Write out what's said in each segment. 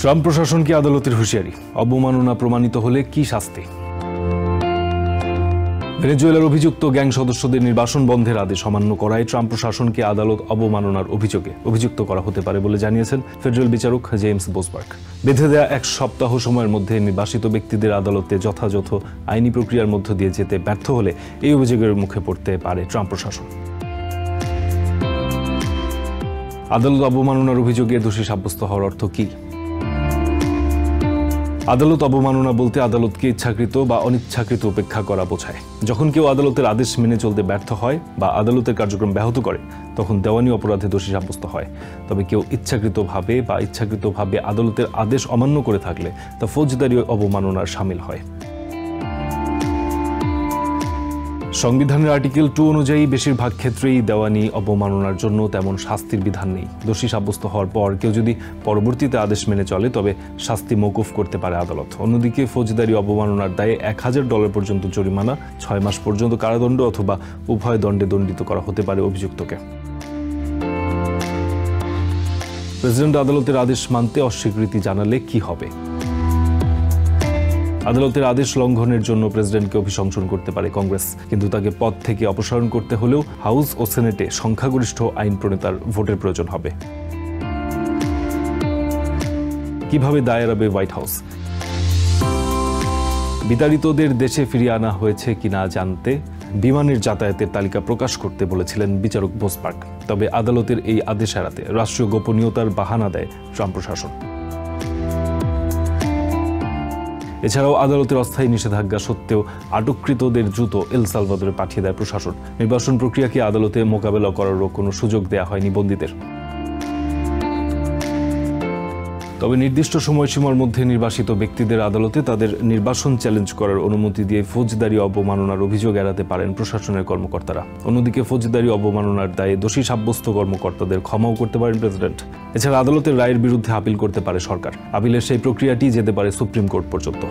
Trump প্রশাসনকে আদালতের হুঁশিয়ারি, অবমাননা প্রমাণিত হলে কি শাস্তি? ভেনেজুয়েলার অভিযুক্ত গ্যাং সদস্যদের নির্বাসন বন্ধের আদেশ অমান্য করায় ট্রাম্প প্রশাসনকে আদালত অবমাননার অভিযোগে অভিযুক্ত করা হতে পারে বলে জানিয়েছেন ফেডারেল বিচারক জেমস বোসবার্গ। বেঁধে দেয়া এক সপ্তাহ সময়ের মধ্যে নির্বাসিত ব্যক্তিদের আদালতে যথাযথ আইনি প্রক্রিয়ার মধ্য দিয়ে যেতে ব্যর্থ হলে এই অভিযোগের মুখে পড়তে পারে ট্রাম্প প্রশাসন। আদালত অবমাননার অভিযোগে দোষী সাব্যস্ত হওয়ার অর্থ কি? আদালত অবমাননা বলতে আদালতকে ইচ্ছাকৃত বা অনিচ্ছাকৃত উপেক্ষা করা বোঝায়। যখন কেউ আদালতের আদেশ মেনে চলতে ব্যর্থ হয় বা আদালতের কার্যক্রম ব্যাহত করে তখন দেওয়ানি অপরাধে দোষী সাব্যস্ত হয়। তবে কেউ ইচ্ছাকৃতভাবে বা ইচ্ছাকৃতভাবে আদালতের আদেশ অমান্য করে থাকলে তা ফৌজদারি অবমাননার শামিল হয়। সংবিধানের আর্টিকেল 2 অনুযায়ী বেশিরভাগ ক্ষেত্রেই দেওয়ানি অবমাননার জন্য তেমন শাস্তির বিধান নেই। দোষী সাব্যস্ত হওয়ার পর কেউ যদি পরবর্তীতে আদেশ মেনে চলে তবে শাস্তি মওকুফ করতে পারে আদালত। অন্যদিকে ফৌজদারি অবমাননার দায়ে $1000 পর্যন্ত জরিমানা, 6 মাস পর্যন্ত কারাদণ্ড অথবা উভয় দণ্ডে দণ্ডিত করা হতে পারে অভিযুক্তকে। প্রেসিডেন্ট আদালতের আদেশ মানতে অস্বীকৃতি জানালে কি হবে? আদালতের আদেশ লঙ্ঘনের জন্য প্রেসিডেন্টকে অভিশংসন করতে পারে কংগ্রেস, কিন্তু তাকে পদ থেকে অপসারণ করতে হলেও হাউস ও সেনেটে সংখ্যাগরিষ্ঠ আইন প্রণেতার ভোটের প্রয়োজন হবে। কিভাবে দায় এড়াবে হোয়াইট হাউস? বিতাড়িতদের দেশে ফিরিয়ে আনা হয়েছে কিনা জানতে বিমানের যাতায়াতের তালিকা প্রকাশ করতে বলেছিলেন বিচারক বোসবার্গ। তবে আদালতের এই আদেশ এড়াতে রাষ্ট্রীয় গোপনীয়তার বাহানা দেয় ট্রাম্প প্রশাসন। এছাড়াও আদালতের অস্থায়ী নিষেধাজ্ঞা সত্ত্বেও আটককৃতদের দ্রুত এল সালভাদরে পাঠিয়ে দেয় প্রশাসন। নির্বাসন প্রক্রিয়াকে আদালতে মোকাবেলা করারও কোনো সুযোগ দেয়া হয়নি বন্দীদের। তবে নির্দিষ্ট সময়সীমার মধ্যে নির্বাসিত ব্যক্তিদের আদালতে তাদের নির্বাসন চ্যালেঞ্জ করার অনুমতি দিয়ে ফৌজদারি অবমাননার অভিযোগ এড়াতে পারেন প্রশাসনের কর্মকর্তারা। অন্যদিকে ফৌজদারি অবমাননার দায়ে দোষী সাব্যস্ত কর্মকর্তাদের ক্ষমাও করতে পারেন প্রেসিডেন্ট। এছাড়া আদালতের রায়ের বিরুদ্ধে আপিল করতে পারে সরকার। আপিলের সেই প্রক্রিয়াটি যেতে পারে সুপ্রিম কোর্ট পর্যন্ত।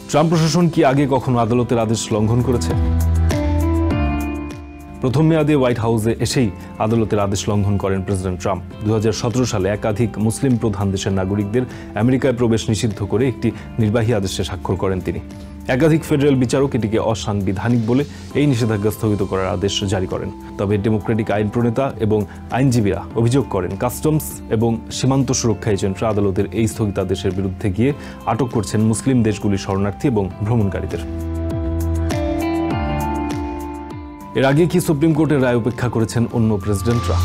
ট্রাম্প প্রশাসন কি আগে কখনো আদালতের আদেশ লঙ্ঘন করেছে? প্রথম মেয়াদে হোয়াইট হাউসে এসেই আদালতের আদেশ লঙ্ঘন করেন প্রেসিডেন্ট ট্রাম্প। 2017 সালে একাধিক মুসলিম প্রধান দেশের নাগরিকদের আমেরিকায় প্রবেশ নিষিদ্ধ করে একটি নির্বাহী আদেশে স্বাক্ষর করেন তিনি। একাধিক ফেডারেল বিচারক এটিকে অসাংবিধানিক বলে এই নিষেধাজ্ঞা স্থগিত করার আদেশ জারি করেন। তবে ডেমোক্রেটিক আইন প্রণেতা এবং আইনজীবীরা অভিযোগ করেন কাস্টমস এবং সীমান্ত সুরক্ষা এজেন্টরা আদালতের এই স্থগিতাদেশের বিরুদ্ধে গিয়ে আটক করছেন মুসলিম দেশগুলির শরণার্থী এবং ভ্রমণকারীদের। এর আগে কি সুপ্রিম কোর্টের রায় উপেক্ষা করেছেন অন্য প্রেসিডেন্টরা?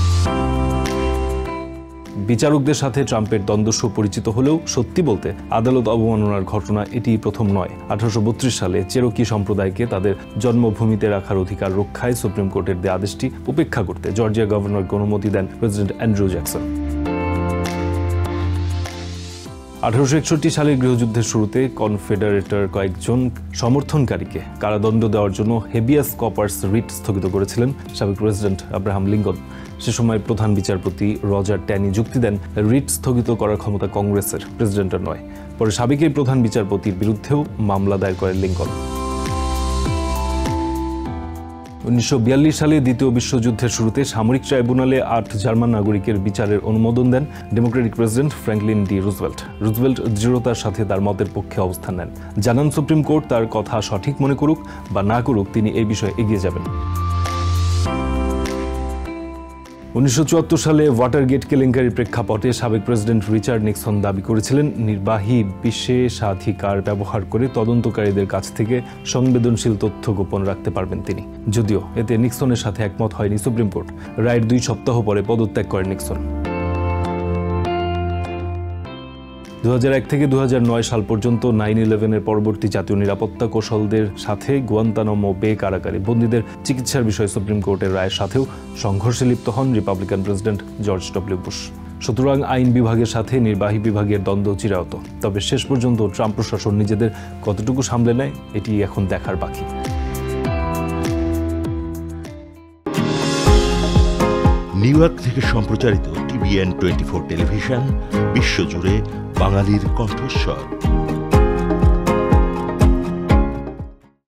বিচারকদের সাথে ট্রাম্পের দ্বন্দ্ব সুপরিচিত হলেও সত্যি বলতে আদালত অবমাননার ঘটনা এটি প্রথম নয়। 1832 সালে চেরোকি সম্প্রদায়কে তাদের জন্মভূমিতে রাখার অধিকার রক্ষায় সুপ্রিম কোর্টের দেয়া আদেশটি উপেক্ষা করতে জর্জিয়া গভর্নরকে অনুমতি দেন প্রেসিডেন্ট অ্যান্ড্রু জ্যাকসন। 1861 সালের গৃহযুদ্ধের শুরুতে কনফেডারেটর কয়েকজন সমর্থনকারীকে কারাদণ্ড দেওয়ার জন্য হেবিয়াস কর্পাস রিট স্থগিত করেছিলেন সাবেক প্রেসিডেন্ট আব্রাহাম লিঙ্কন। সে সময় প্রধান বিচারপতি রজার ট্যানি যুক্তি দেন রিট স্থগিত করার ক্ষমতা কংগ্রেসের, প্রেসিডেন্টের নয়। পরে সাবেক এই প্রধান বিচারপতির বিরুদ্ধেও মামলা দায়ের করেন লিঙ্কন। 1942 সালে দ্বিতীয় বিশ্বযুদ্ধের শুরুতে সামরিক ট্রাইব্যুনালে 8 জার্মান নাগরিকের বিচারের অনুমোদন দেন Democratic President Franklin D Roosevelt. Roosevelt দৃঢ়তার সাথে তার মতের পক্ষে অবস্থান নেন। জানান সুপ্রিম কোর্ট তার কথা সঠিক মনে করুক বা না করুক তিনি এই বিষয়ে এগিয়ে যাবেন। 1974 সালে ওয়াটারগেট কেলেঙ্কারির প্রেক্ষাপটে সাবেক প্রেসিডেন্ট রিচার্ড নিক্সন দাবি করেছিলেন নির্বাহী বিশেষাধিকার ব্যবহার করে তদন্তকারীদের কাছ থেকে সংবেদনশীল তথ্য গোপন রাখতে পারবেন তিনি। যদিও এতে নিক্সনের সাথে একমত হয়নি সুপ্রিম কোর্ট। রায়ের 2 সপ্তাহ পরে পদত্যাগ করেন নিক্সন। 2001 থেকে 2009 সাল পর্যন্ত 9/11-এর পরবর্তী জাতীয় নিরাপত্তা কৌশলদের সাথে গুয়ান্তানামো বে কারাগারে বন্দীদের চিকিৎসার বিষয়ে সুপ্রিম কোর্টের রায়ের সাথেও সংঘর্ষে লিপ্ত হন Republican president George W Bush. সুতরাং আইন বিভাগের সাথে নির্বাহী বিভাগের দ্বন্দ্ব চিরায়ত। তবে শেষ পর্যন্ত ট্রাম্প প্রশাসন নিজেদের কতটুকু সামলে নেয় এটি এখন দেখার বাকি। নিউ ইয়র্ক থেকে সম্প্রচারিত TVN 24 টেলিভিশন বিশ্বজুড়ে বাঙালির কণ্ঠস্বর।